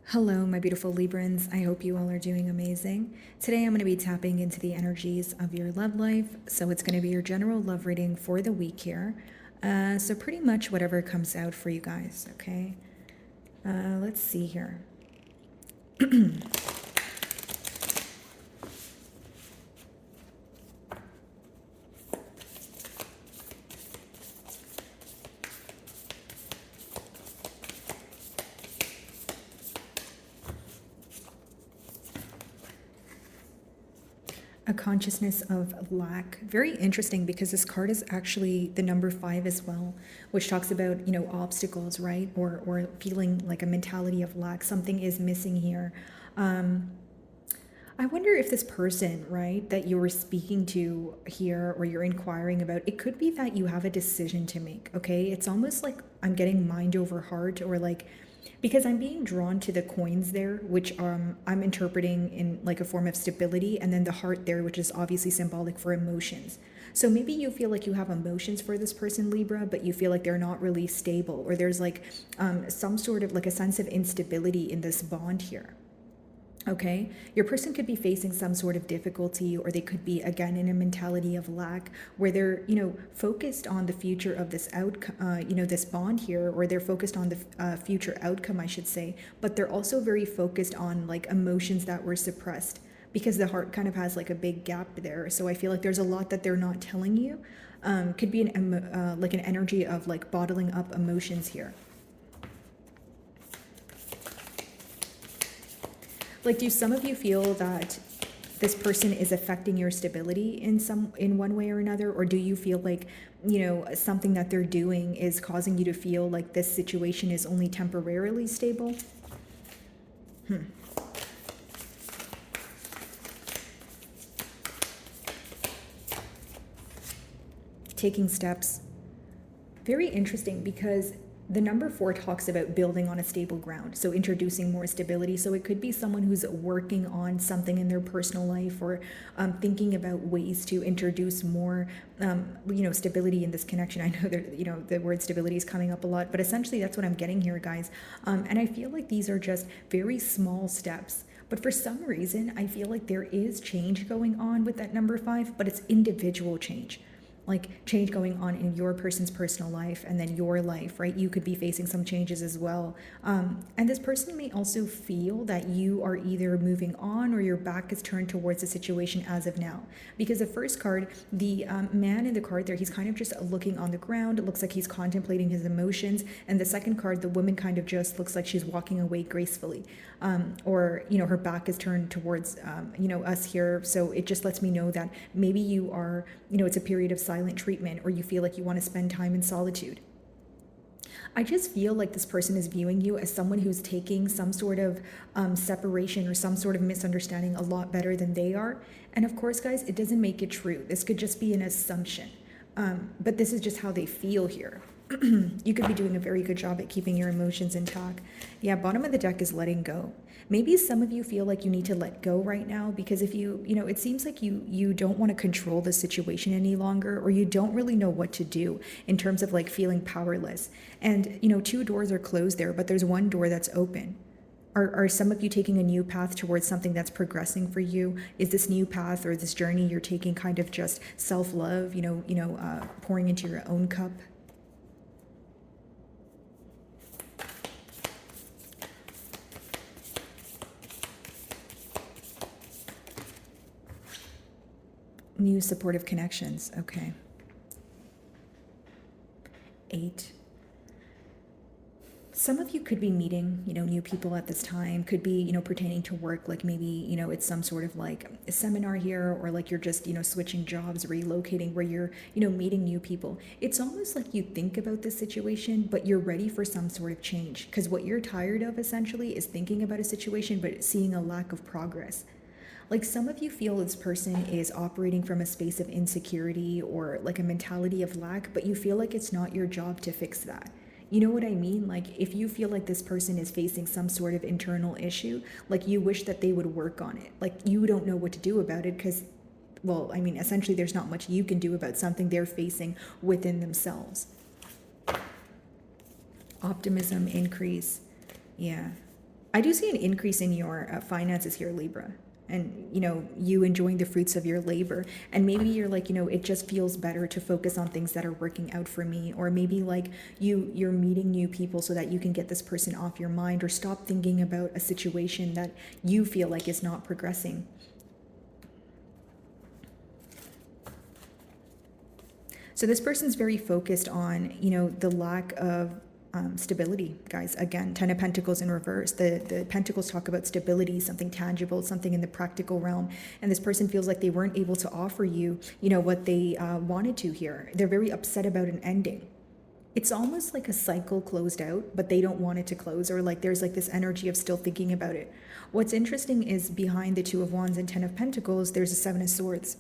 Hello, my beautiful Librans. I hope you all are doing amazing. Today I'm going to be tapping into the energies of your love life. So it's going to be your general love reading for the week here. So pretty much whatever comes out for you guys, okay? Let's see here. A consciousness of lack. Very interesting because this card is actually the number 5 as well, which talks about, obstacles, right? Or feeling like a mentality of lack. Something is missing here. I wonder if this person, right, that you were speaking to here or you're inquiring about, it could be that you have a decision to make, okay? It's almost like I'm getting mind over heart, or like, because I'm being drawn to the coins there, which I'm interpreting in like a form of stability, and then the heart there, which is obviously symbolic for emotions. So maybe you feel like you have emotions for this person, Libra, but you feel like they're not really stable, or there's like some sort of like a sense of instability in this bond here. Okay, your person could be facing some sort of difficulty, or they could be again in a mentality of lack where they're, focused on the future of this outcome, this bond here, or they're focused on the future outcome, I should say, but they're also very focused on like emotions that were suppressed because the heart kind of has like a big gap there. So I feel like there's a lot that they're not telling you. Could be like an energy of like bottling up emotions here. Like, do some of you feel that this person is affecting your stability in one way or another, or do you feel like, something that they're doing is causing you to feel like this situation is only temporarily stable? Taking steps. Very interesting, because the number 4 talks about building on a stable ground, so introducing more stability. So it could be someone who's working on something in their personal life, or thinking about ways to introduce more, stability in this connection. I know that, the word stability is coming up a lot, but essentially that's what I'm getting here, guys. And I feel like these are just very small steps. But for some reason, I feel like there is change going on with that number 5, but it's individual change, like change going on in your person's personal life, and then your life, right? You could be facing some changes as well. And this person may also feel that you are either moving on or your back is turned towards the situation as of now. Because the first card, the man in the card there, he's kind of just looking on the ground. It looks like he's contemplating his emotions. And the second card, the woman, kind of just looks like she's walking away gracefully. Or, her back is turned towards, us here. So it just lets me know that maybe you are, it's a period of silent treatment, or you feel like you want to spend time in solitude. I just feel like this person is viewing you as someone who's taking some sort of separation or some sort of misunderstanding a lot better than they are. And of course, guys, it doesn't make it true. This could just be an assumption. But this is just how they feel here. You could be doing a very good job at keeping your emotions intact. Yeah, bottom of the deck is letting go. Maybe some of you feel like you need to let go right now, because if it seems like you don't want to control the situation any longer, or you don't really know what to do in terms of like feeling powerless. And 2 doors are closed there, but there's 1 door that's open. Are some of you taking a new path towards something that's progressing for you? Is this new path or this journey you're taking kind of just self-love, pouring into your own cup? New supportive connections. Okay. 8. Some of you could be meeting, new people at this time. Could be, pertaining to work, like maybe, it's some sort of like a seminar here, or like you're just, switching jobs, relocating, where you're, meeting new people. It's almost like you think about this situation, but you're ready for some sort of change, because what you're tired of essentially is thinking about a situation, but seeing a lack of progress. Like, some of you feel this person is operating from a space of insecurity or like a mentality of lack, but you feel like it's not your job to fix that. You know what I mean? Like, if you feel like this person is facing some sort of internal issue, like you wish that they would work on it. Like, you don't know what to do about it because, well, I mean, essentially there's not much you can do about something they're facing within themselves. Optimism increase. Yeah. I do see an increase in your finances here, Libra. And, you enjoying the fruits of your labor. And maybe you're like, it just feels better to focus on things that are working out for me. Or maybe like you're meeting new people so that you can get this person off your mind or stop thinking about a situation that you feel like is not progressing. So this person's very focused on, the lack of stability, guys. Again, 10 of Pentacles in reverse. The Pentacles talk about stability, something tangible, something in the practical realm. And this person feels like they weren't able to offer you, what they wanted to here. They're very upset about an ending. It's almost like a cycle closed out, but they don't want it to close, or like there's like this energy of still thinking about it. What's interesting is behind the Two of Wands and 10 of Pentacles, there's a Seven of Swords.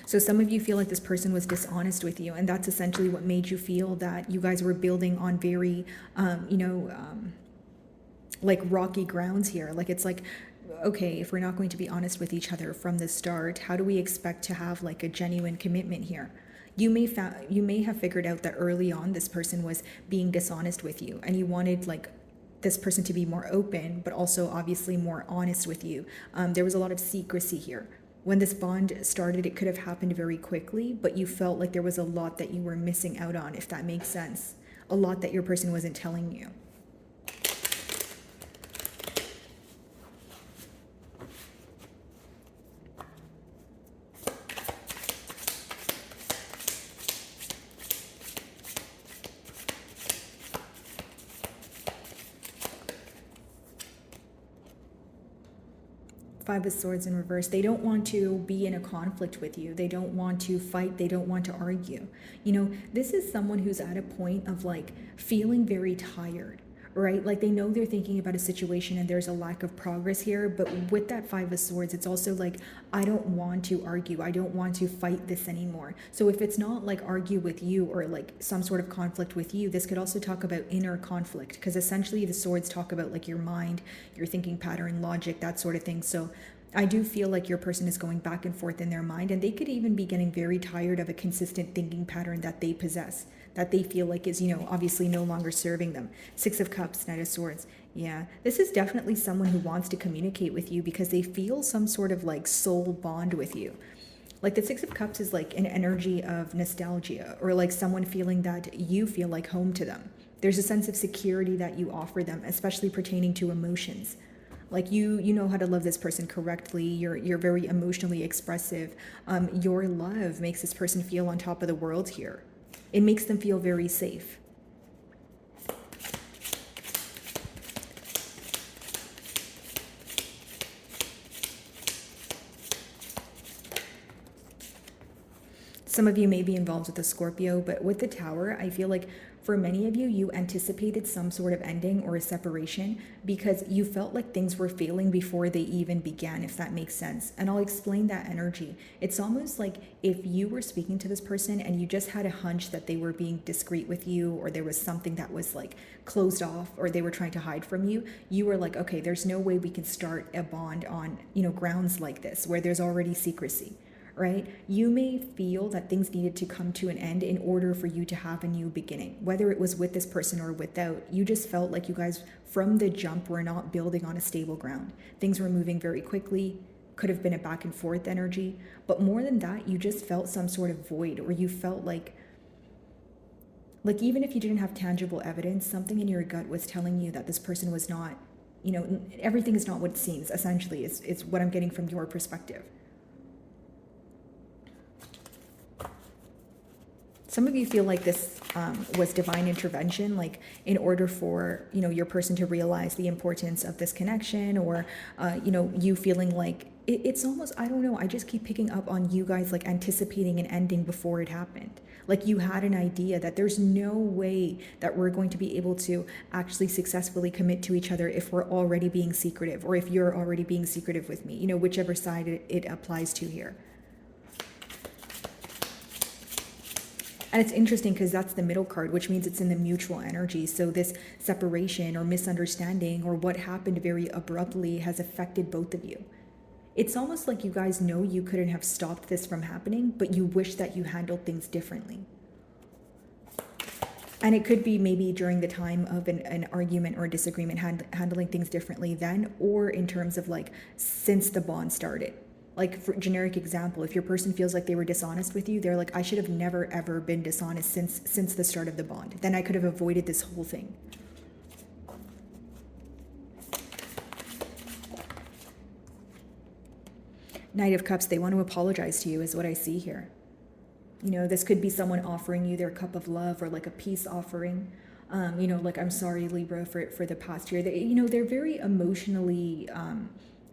So some of you feel like this person was dishonest with you, and that's essentially what made you feel that you guys were building on very, like rocky grounds here. Like it's like, okay, if we're not going to be honest with each other from the start, how do we expect to have like a genuine commitment here? You may have figured out that early on this person was being dishonest with you, and you wanted like this person to be more open, but also obviously more honest with you. There was a lot of secrecy here. When this bond started, it could have happened very quickly, but you felt like there was a lot that you were missing out on, if that makes sense. A lot that your person wasn't telling you. Five of Swords in reverse. They don't want to be in a conflict with you. They don't want to fight. They don't want to argue. This is someone who's at a point of like feeling very tired, right? Like they know they're thinking about a situation and there's a lack of progress here. But with that Five of Swords, it's also like, I don't want to argue. I don't want to fight this anymore. So if it's not like argue with you or like some sort of conflict with you, this could also talk about inner conflict, because essentially the swords talk about like your mind, your thinking pattern, logic, that sort of thing. So I do feel like your person is going back and forth in their mind, and they could even be getting very tired of a consistent thinking pattern that they possess, that they feel like is, obviously no longer serving them. Six of Cups, Knight of Swords. Yeah, this is definitely someone who wants to communicate with you because they feel some sort of like soul bond with you. Like the Six of Cups is like an energy of nostalgia, or like someone feeling that you feel like home to them. There's a sense of security that you offer them, especially pertaining to emotions. Like you know how to love this person correctly. You're very emotionally expressive. Your love makes this person feel on top of the world here. It makes them feel very safe. Some of you may be involved with a Scorpio, but with the Tower, I feel like for many of you, you anticipated some sort of ending or a separation because you felt like things were failing before they even began, if that makes sense. And I'll explain that energy. It's almost like if you were speaking to this person and you just had a hunch that they were being discreet with you, or there was something that was like closed off, or they were trying to hide from you, you were like, okay, there's no way we can start a bond on, grounds like this where there's already secrecy. Right? You may feel that things needed to come to an end in order for you to have a new beginning, whether it was with this person or without. You just felt like you guys from the jump were not building on a stable ground. Things were moving very quickly, could have been a back and forth energy, but more than that, you just felt some sort of void, or you felt like even if you didn't have tangible evidence, something in your gut was telling you that this person was not, everything is not what it seems, essentially, is what I'm getting from your perspective. Some of you feel like this was divine intervention, like in order for, your person to realize the importance of this connection, or, you feeling like it's almost, I don't know, I just keep picking up on you guys like anticipating an ending before it happened. Like you had an idea that there's no way that we're going to be able to actually successfully commit to each other if we're already being secretive, or if you're already being secretive with me, whichever side it applies to here. And it's interesting because that's the middle card, which means it's in the mutual energy. So this separation or misunderstanding or what happened very abruptly has affected both of you. It's almost like you guys know you couldn't have stopped this from happening, but you wish that you handled things differently. And it could be maybe during the time of an argument or a disagreement, handling things differently then, or in terms of like since the bond started. Like, for generic example, if your person feels like they were dishonest with you, they're like, I should have never ever been dishonest since the start of the bond. Then I could have avoided this whole thing. Knight of Cups, they want to apologize to you is what I see here. You know, this could be someone offering you their cup of love, or like a peace offering. You know, like, I'm sorry, Libra, for the past year. They, you know, they're very emotionally,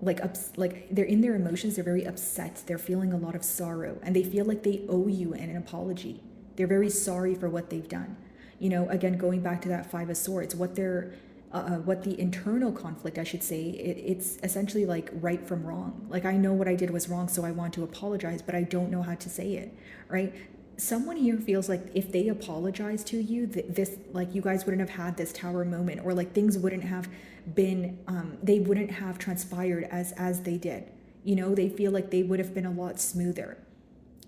like they're in their emotions. They're very upset. They're feeling a lot of sorrow, and they feel like they owe you an apology. They're very sorry for what they've done. You know, again, going back to that Five of Swords, what the internal conflict, I should say, it's essentially like right from wrong. Like, I know what I did was wrong, so I want to apologize, but I don't know how to say it, right? Someone here feels like if they apologize to you, this, like, you guys wouldn't have had this Tower moment, or like things wouldn't have been, they wouldn't have transpired as they did. You know, they feel like they would have been a lot smoother.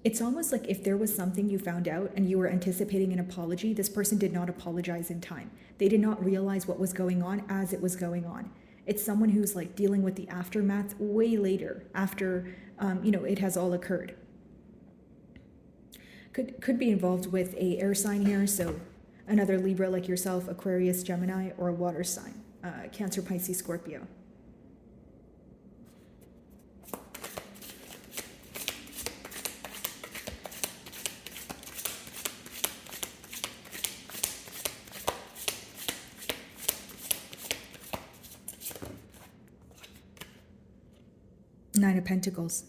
It's almost like if there was something you found out and you were anticipating an apology, this person did not apologize in time. They did not realize what was going on as it was going on. It's someone who's like dealing with the aftermath way later, after you know, it has all occurred. Could be involved with a air sign here, so another Libra like yourself, Aquarius, Gemini, or a water sign, Cancer, Pisces, Scorpio. Nine of Pentacles.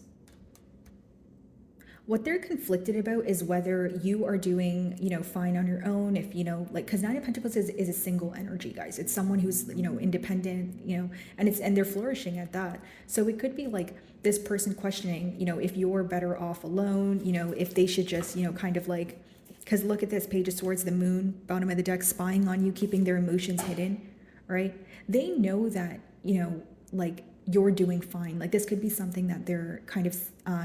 What they're conflicted about is whether you are doing, you know, fine on your own, if, you know, like, because Nine of Pentacles is a single energy, guys. It's someone who's, you know, independent, you know, and they're flourishing at that. So it could be like this person questioning, you know, if you're better off alone, you know, if they should just, you know, kind of like, because look at this Page of Swords, the Moon, bottom of the deck, spying on you, keeping their emotions hidden, right? They know that, you know, like, you're doing fine. Like, this could be something that they're kind of,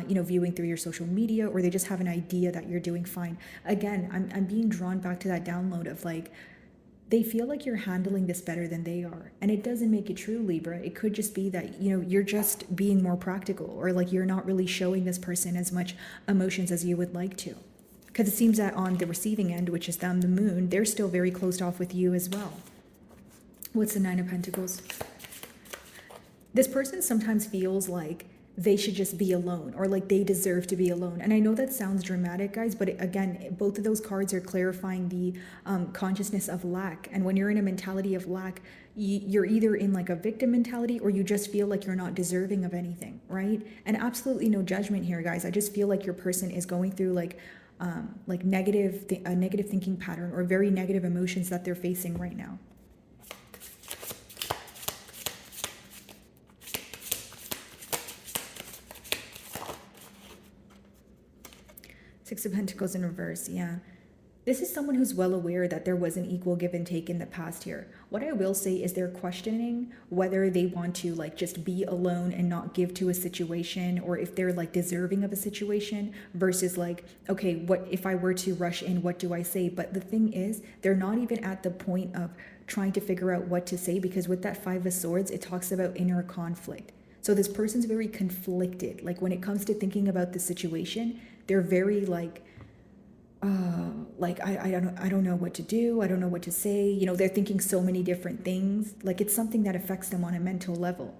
you know, viewing through your social media, or they just have an idea that you're doing fine. Again, I'm being drawn back to that download of like, they feel like you're handling this better than they are. And it doesn't make it true, Libra. It could just be that, you know, you're just being more practical, or like you're not really showing this person as much emotions as you would like to. Because it seems that on the receiving end, which is them, the Moon, they're still very closed off with you as well. What's the Nine of Pentacles? This person sometimes feels like they should just be alone, or like they deserve to be alone. And I know that sounds dramatic, guys, but again, both of those cards are clarifying the consciousness of lack. And when you're in a mentality of lack, you're either in like a victim mentality, or you just feel like you're not deserving of anything, right? And absolutely no judgment here, guys. I just feel like your person is going through like a negative thinking pattern, or very negative emotions that they're facing right now. Six of Pentacles in reverse, yeah. This is someone who's well aware that there was an equal give and take in the past here. What I will say is they're questioning whether they want to like just be alone and not give to a situation, or if they're like deserving of a situation, versus like, okay, what if I were to rush in, what do I say? But the thing is, they're not even at the point of trying to figure out what to say, because with that Five of Swords, it talks about inner conflict. So this person's very conflicted. Like, when it comes to thinking about the situation, they're very like I don't know what to do. I don't know what to say. You know, they're thinking so many different things. Like, it's something that affects them on a mental level.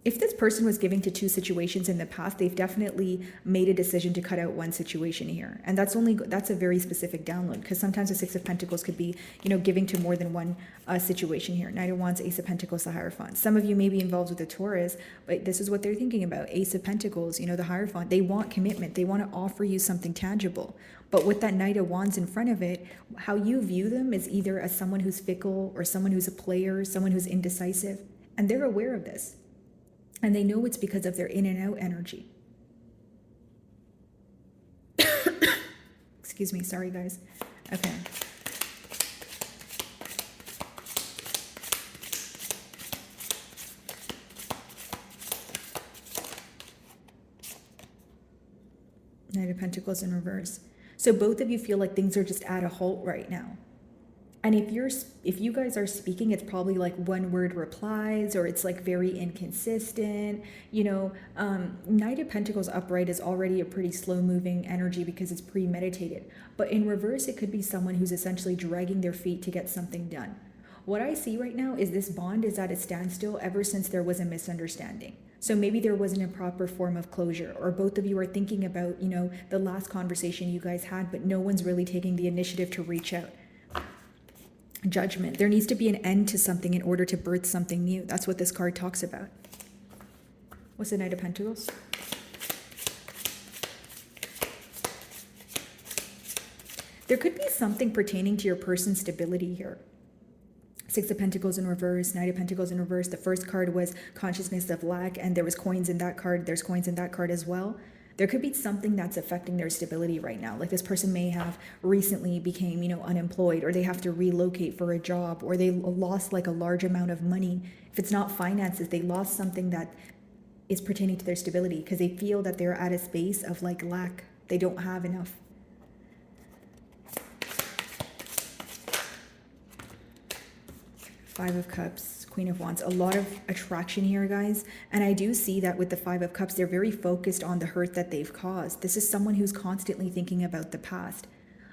If this person was giving to two situations in the past, they've definitely made a decision to cut out one situation here. And that's a very specific download, because sometimes the Six of Pentacles could be, you know, giving to more than one situation here. Knight of Wands, Ace of Pentacles, the Hierophant. Some of you may be involved with the Taurus, but this is what they're thinking about. Ace of Pentacles, you know, the Hierophant. They want commitment. They want to offer you something tangible. But with that Knight of Wands in front of it, how you view them is either as someone who's fickle, or someone who's a player, someone who's indecisive. And they're aware of this. And they know it's because of their in and out energy. Excuse me. Sorry, guys. Okay. of Pentacles in reverse. So both of you feel like things are just at a halt right now. And if you guys are speaking, it's probably like one word replies, or it's like very inconsistent. Knight of Pentacles upright is already a pretty slow moving energy because it's premeditated. But in reverse, it could be someone who's essentially dragging their feet to get something done. What I see right now is this bond is at a standstill ever since there was a misunderstanding. So maybe there wasn't a proper form of closure, or both of you are thinking about, the last conversation you guys had, but no one's really taking the initiative to reach out. Judgment. There needs to be an end to something in order to birth something new. That's what this card talks about. What's the Knight of Pentacles? There could be something pertaining to your person's stability here. Six of Pentacles in reverse, Knight of Pentacles in reverse. The first card was consciousness of lack, and there was coins in that card. There's coins in that card as well. There could be something that's affecting their stability right now. Like this person may have recently became, unemployed, or they have to relocate for a job, or they lost like a large amount of money. If it's not finances, they lost something that is pertaining to their stability because they feel that they're at a space of like lack. They don't have enough. Five of Cups, Queen of Wands, a lot of attraction here, guys. And I do see that with the Five of Cups, they're very focused on the hurt that they've caused. This is someone who's constantly thinking about the past.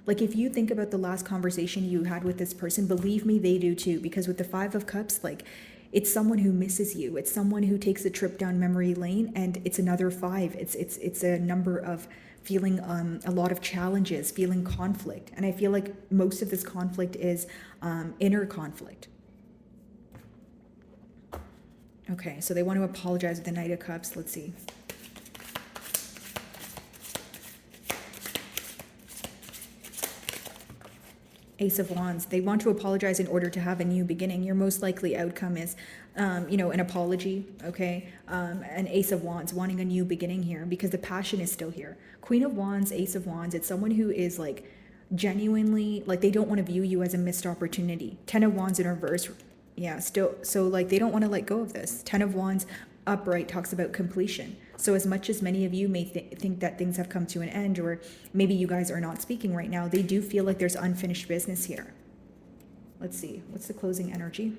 Like if you think about the last conversation you had with this person, believe me, they do too. Because with the Five of Cups, like it's someone who misses you. It's someone who takes a trip down memory lane, and it's another five. It's a number of feeling a lot of challenges, feeling conflict. And I feel like most of this conflict is inner conflict. Okay, so they want to apologize with the Knight of Cups. Let's see. Ace of Wands. They want to apologize in order to have a new beginning. Your most likely outcome is, an apology, okay? An Ace of Wands, wanting a new beginning here because the passion is still here. Queen of Wands, Ace of Wands. It's someone who is like genuinely, like they don't want to view you as a missed opportunity. Ten of Wands in reverse. Yeah, still, so like they don't want to let go of this. Ten of Wands upright talks about completion. So as much as many of you may think that things have come to an end, or maybe you guys are not speaking right now, they do feel like there's unfinished business here. Let's see, what's the closing energy?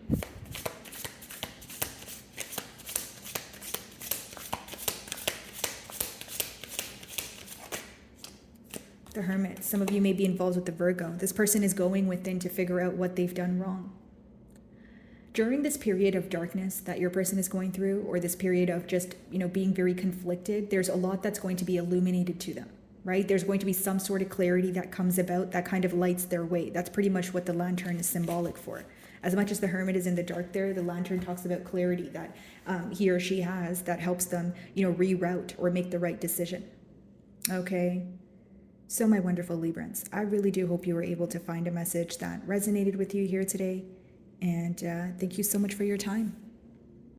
The Hermit. Some of you may be involved with the Virgo. This person is going within to figure out what they've done wrong. During this period of darkness that your person is going through, or this period of just, being very conflicted, there's a lot that's going to be illuminated to them, right? There's going to be some sort of clarity that comes about that kind of lights their way. That's pretty much what the lantern is symbolic for. As much as the Hermit is in the dark there, the lantern talks about clarity that he or she has that helps them, reroute or make the right decision. Okay. So my wonderful Librans, I really do hope you were able to find a message that resonated with you here today. And thank you so much for your time.